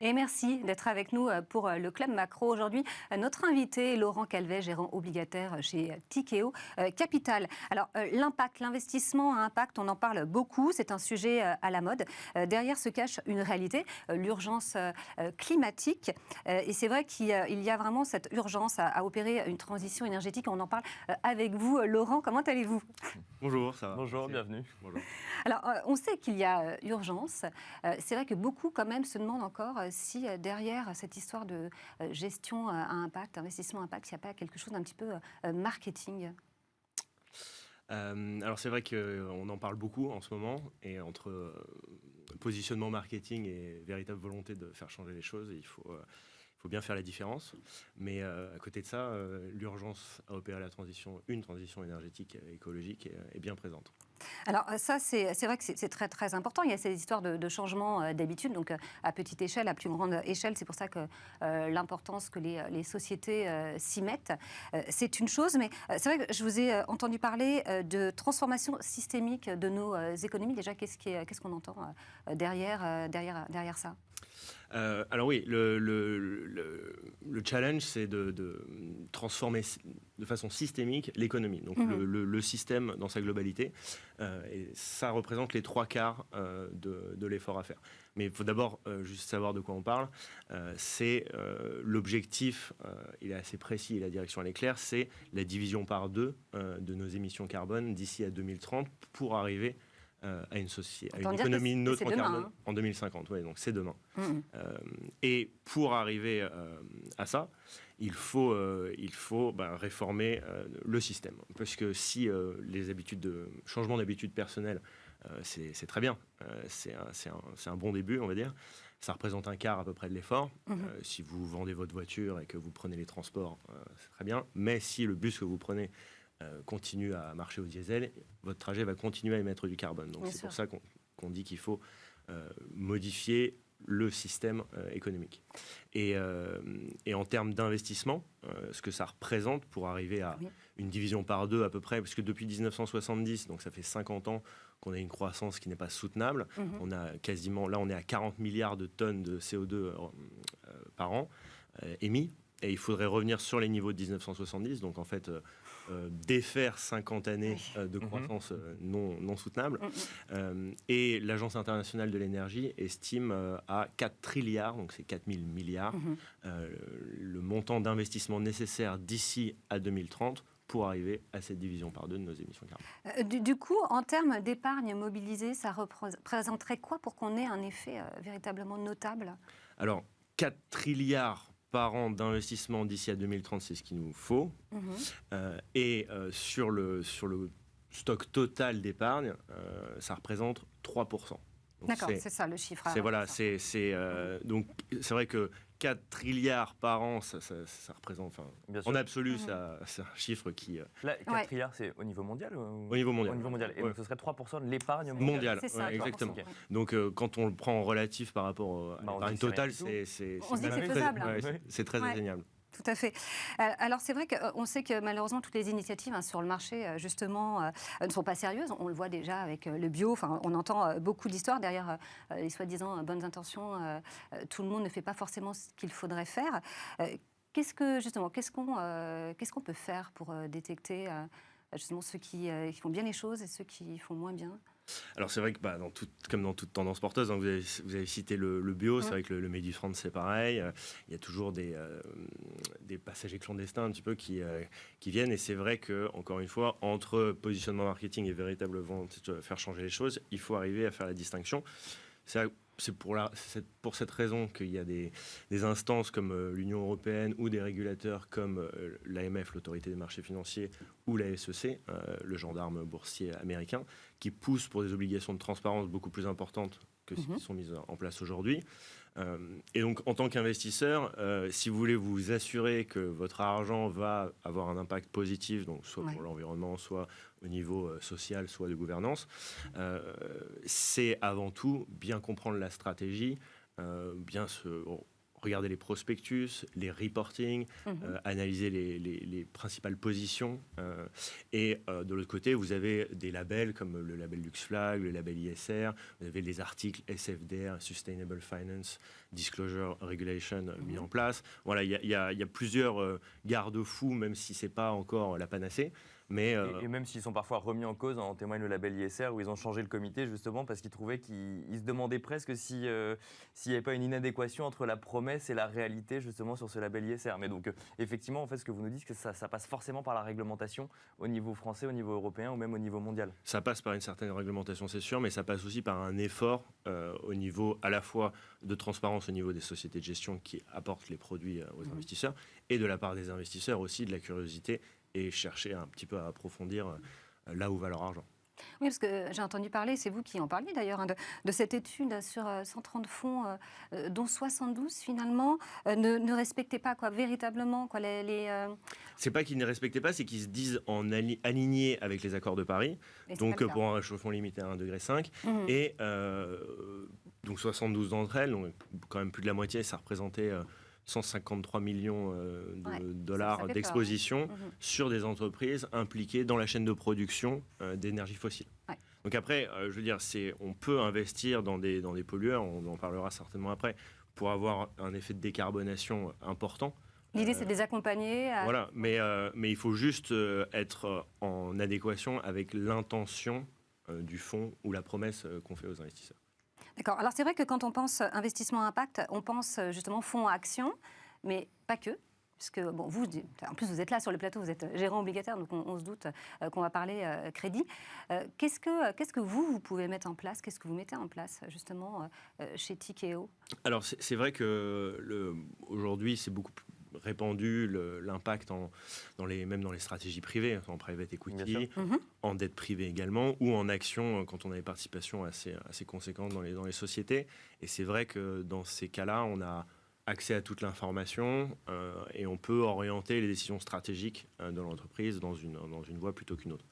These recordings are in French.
Et merci d'être avec nous pour le Club Macro. Aujourd'hui, notre invité, Laurent Calvet, gérant obligataire chez Tikehau Capital. Alors, l'impact, l'investissement à impact, on en parle beaucoup. C'est un sujet à la mode. Derrière se cache une réalité, l'urgence climatique. Et c'est vrai qu'il y a vraiment cette urgence à opérer une transition énergétique. On en parle avec vous. Laurent, comment allez-vous ? Bonjour, ça va. Bonjour, Merci. bienvenue. Bonjour. Alors, on sait qu'il y a urgence. C'est vrai que beaucoup, quand même, se demandent encore si derrière cette histoire de gestion à impact, investissement à impact, il n'y a pas quelque chose d'un petit peu marketing. Alors c'est vrai qu'on en parle beaucoup en ce moment, et entre positionnement marketing et véritable volonté de faire changer les choses, il faut bien faire la différence. Mais à côté de ça, l'urgence à opérer une transition énergétique et écologique est bien présente. Alors ça, c'est vrai que c'est très, très important. Il y a ces histoires de changement d'habitude, donc à petite échelle, à plus grande échelle. C'est pour ça que l'importance que les sociétés s'y mettent, c'est une chose. Mais c'est vrai que je vous ai entendu parler de transformation systémique de nos économies. Déjà, qu'est-ce qu'on entend derrière ça ? Alors oui, le challenge, c'est de transformer de façon systémique l'économie, donc le système dans sa globalité. Et ça représente les 3/4 de l'effort à faire. Mais il faut d'abord juste savoir de quoi on parle. C'est l'objectif, il est assez précis et la direction elle est claire, c'est la division par 2 de nos émissions carbone d'ici à 2030 pour arriver à une économie neutre en carbone en 2050. Ouais, donc c'est demain. Et pour arriver à ça, il faut réformer le système. Parce que si les changement d'habitudes personnelles, c'est très bien. C'est un bon début, on va dire. Ça représente un quart à peu près de l'effort. Si vous vendez votre voiture et que vous prenez les transports, c'est très bien. Mais si le bus que vous prenez continue à marcher au diesel, votre trajet va continuer à émettre du carbone. Donc c'est pour ça qu'on dit qu'il faut modifier le système économique. Et en termes d'investissement, ce que ça représente pour arriver à une division par 2 à peu près, parce que depuis 1970, donc ça fait 50 ans qu'on a une croissance qui n'est pas soutenable. On est à 40 milliards de tonnes de CO2 par an émis. Et il faudrait revenir sur les niveaux de 1970, donc en fait défaire 50 années de croissance non soutenable. Et l'Agence internationale de l'énergie estime à 4 trilliards, donc c'est 4 000 milliards, le montant d'investissement nécessaire d'ici à 2030 pour arriver à cette division par 2 de nos émissions carbone. Du coup, en termes d'épargne mobilisée, ça représenterait quoi pour qu'on ait un effet véritablement notable ? Alors, 4 trilliards par an d'investissement d'ici à 2030, c'est ce qu'il nous faut. Et sur le stock total d'épargne, ça représente 3%. Donc d'accord, c'est ça le chiffre. Donc c'est vrai que 4 trilliards par an, ça représente, en absolu, c'est un chiffre qui... Là, 4 trilliards, c'est au niveau mondial Au niveau mondial. Au niveau mondial. Et donc ce serait 3% de l'épargne mondiale. C'est ça, exactement. Okay. Donc quand on le prend en relatif par rapport à l'épargne totale, on se dit que c'est faisable. C'est très atteignable. Tout à fait. Alors c'est vrai qu'on sait que malheureusement toutes les initiatives sur le marché justement ne sont pas sérieuses. On le voit déjà avec le bio. Enfin, on entend beaucoup d'histoires derrière les soi-disant bonnes intentions. Tout le monde ne fait pas forcément ce qu'il faudrait faire. Qu'est-ce qu'on peut faire pour détecter justement ceux qui font bien les choses et ceux qui font moins bien ? Alors c'est vrai que comme dans toute tendance porteuse, vous avez cité le bio, c'est vrai que le Made in France c'est pareil, il y a toujours des passagers clandestins un petit peu qui viennent, et c'est vrai que, encore une fois, entre positionnement marketing et véritable volonté de faire changer les choses, il faut arriver à faire la distinction. C'est pour cette raison qu'il y a des instances comme l'Union européenne ou des régulateurs comme l'AMF, l'autorité des marchés financiers, ou la SEC, le gendarme boursier américain, qui poussent pour des obligations de transparence beaucoup plus importantes que ce qui sont mises en place aujourd'hui. Et donc, en tant qu'investisseur, si vous voulez vous assurer que votre argent va avoir un impact positif, donc soit pour l'environnement, soit au niveau social, soit de gouvernance, c'est avant tout bien comprendre la stratégie, bien se regarder les prospectus, les reporting, analyser les principales positions. Et de l'autre côté, vous avez des labels comme le label LuxFlag, le label ISR, vous avez les articles SFDR, Sustainable Finance Disclosure Regulation mis en place. Voilà, il y a plusieurs garde-fous, même si ce n'est pas encore la panacée. Mais et même s'ils sont parfois remis en cause, en témoigne le label ISR, où ils ont changé le comité justement parce qu'ils trouvaient qu'ils se demandaient presque s'il n'y avait pas une inadéquation entre la promesse et la réalité justement sur ce label ISR. Mais donc effectivement, en fait, ce que vous nous dites, c'est que ça passe forcément par la réglementation au niveau français, au niveau européen ou même au niveau mondial. Ça passe par une certaine réglementation, c'est sûr, mais ça passe aussi par un effort au niveau à la fois de transparence au niveau des sociétés de gestion qui apportent les produits aux investisseurs et de la part des investisseurs aussi de la curiosité et chercher un petit peu à approfondir là où va leur argent. Oui, parce que j'ai entendu parler, c'est vous qui en parliez d'ailleurs, de cette étude sur 130 fonds, dont 72 finalement ne respectaient pas véritablement C'est pas qu'ils ne respectaient pas, c'est qu'ils se disent alignés avec les accords de Paris, donc pour un réchauffement limité à 1,5 degré. Et donc 72 d'entre elles, donc quand même plus de la moitié, ça représentait 153 millions de dollars d'exposition sur des entreprises impliquées dans la chaîne de production d'énergie fossile. Ouais. Donc après, je veux dire, on peut investir dans des pollueurs, on en parlera certainement après, pour avoir un effet de décarbonation important. L'idée, c'est de les accompagner. Voilà, mais il faut juste être en adéquation avec l'intention du fonds ou la promesse qu'on fait aux investisseurs. D'accord. Alors c'est vrai que quand on pense investissement impact, on pense justement fonds à action, mais pas que. Puisque bon, vous, en plus vous êtes là sur le plateau, vous êtes gérant obligataire, donc on se doute qu'on va parler crédit. Qu'est-ce que vous pouvez mettre en place? Qu'est-ce que vous mettez en place justement chez Tikehau? Alors c'est vrai que aujourd'hui c'est beaucoup plus répandu l'impact même dans les stratégies privées, en private equity, en dette privée également, ou en action quand on a des participations assez conséquentes dans les sociétés. Et c'est vrai que dans ces cas-là, on a accès à toute l'information et on peut orienter les décisions stratégiques de l'entreprise dans une voie plutôt qu'une autre.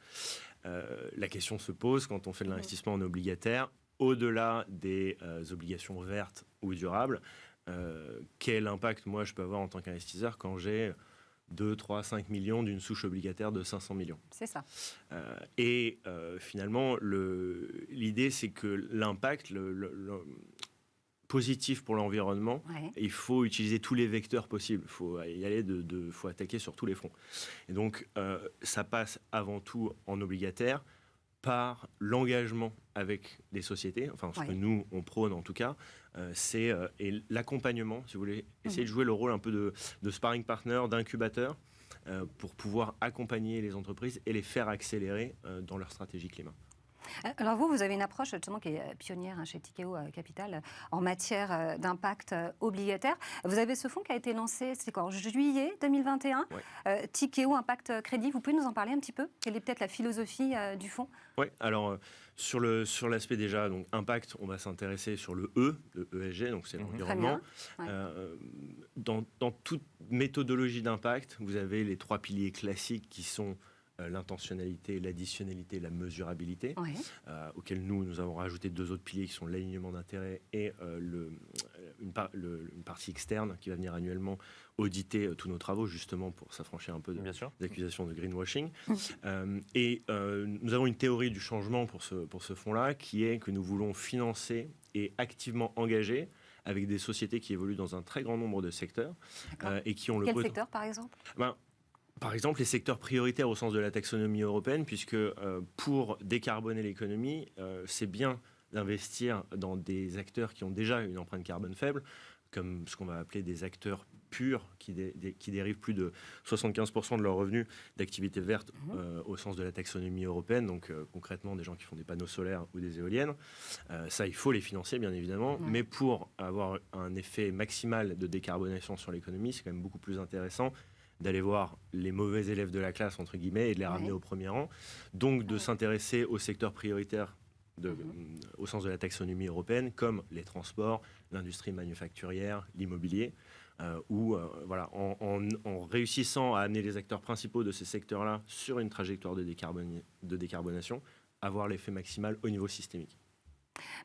La question se pose quand on fait de l'investissement en obligataire, au-delà des obligations vertes ou durables, quel impact moi je peux avoir en tant qu'investisseur quand j'ai 2, 3, 5 millions d'une souche obligataire de 500 millions. C'est ça. Finalement, l'idée c'est que l'impact positif pour l'environnement, il faut utiliser tous les vecteurs possibles. Il faut y aller, faut attaquer sur tous les fronts. Et donc, ça passe avant tout en obligataire par l'engagement avec les sociétés, enfin ce que nous, on prône en tout cas, c'est l'accompagnement, si vous voulez, essayer de jouer le rôle un peu de sparring partner, d'incubateur, pour pouvoir accompagner les entreprises et les faire accélérer dans leur stratégie climat. Alors vous avez une approche justement qui est pionnière chez Tikehau Capital en matière d'impact obligataire. Vous avez ce fonds qui a été lancé, c'est quoi, en juillet 2021, Tikehau Impact Crédit. Vous pouvez nous en parler un petit peu? Quelle est peut-être la philosophie du fonds? Oui, alors sur l'aspect déjà, donc impact, on va s'intéresser sur le ESG, donc c'est l'environnement. Dans toute méthodologie d'impact, vous avez les 3 piliers classiques qui sont l'intentionnalité, l'additionnalité, la mesurabilité, auxquels nous avons rajouté 2 autres piliers qui sont l'alignement d'intérêts et une partie externe qui va venir annuellement auditer tous nos travaux, justement pour s'affranchir un peu des accusations de greenwashing. Nous avons une théorie du changement pour ce fonds-là, qui est que nous voulons financer et activement engager avec des sociétés qui évoluent dans un très grand nombre de secteurs et qui ont Quel secteur, par exemple? Par exemple, les secteurs prioritaires au sens de la taxonomie européenne, puisque pour décarboner l'économie, c'est bien d'investir dans des acteurs qui ont déjà une empreinte carbone faible, comme ce qu'on va appeler des acteurs purs qui dérivent plus de 75% de leurs revenus d'activités vertes au sens de la taxonomie européenne, donc concrètement des gens qui font des panneaux solaires ou des éoliennes. Ça, il faut les financer bien évidemment, mais pour avoir un effet maximal de décarbonation sur l'économie, c'est quand même beaucoup plus intéressant d'aller voir les mauvais élèves de la classe, entre guillemets, et de les ramener au premier rang. Donc de s'intéresser aux secteurs prioritaires au sens de la taxonomie européenne, comme les transports, l'industrie manufacturière, l'immobilier, où en réussissant à amener les acteurs principaux de ces secteurs-là sur une trajectoire de décarbonation, avoir l'effet maximal au niveau systémique.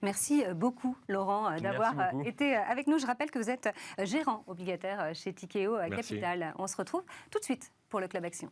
Merci beaucoup, Laurent, d'avoir beaucoup. été avec nous. Je rappelle que vous êtes gérant obligataire chez Tikeo Merci. Capital. On se retrouve tout de suite pour le Club Action.